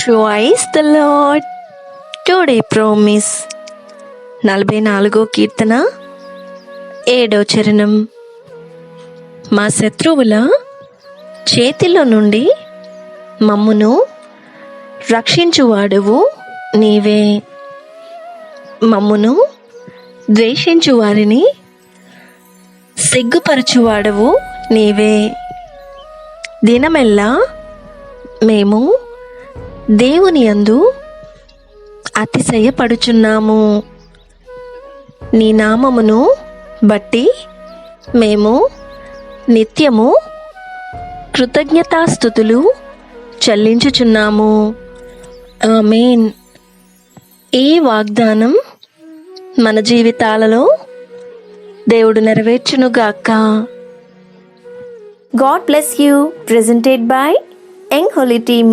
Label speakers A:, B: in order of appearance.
A: Praise the Lord. Today promise 44 కీర్తన 7వ చరణం. మా శత్రువుల చేతిలో నుండి మమ్మును రక్షించువాడువు నీవే. మమ్మును ద్వేషించు వారిని సిగ్గుపరచువాడవు నీవే. దినమెల్లా మేము దేవుని యందు అతిశయపడుచున్నాము. నీ నామమును బట్టి మేము నిత్యము కృతజ్ఞతాస్తుతులు చెల్లించుచున్నాము. ఆమేన్. ఈ వాగ్దానం మన జీవితాలలో దేవుడు నెరవేర్చునుగాక.
B: God bless you. Presented by Young Holy Team.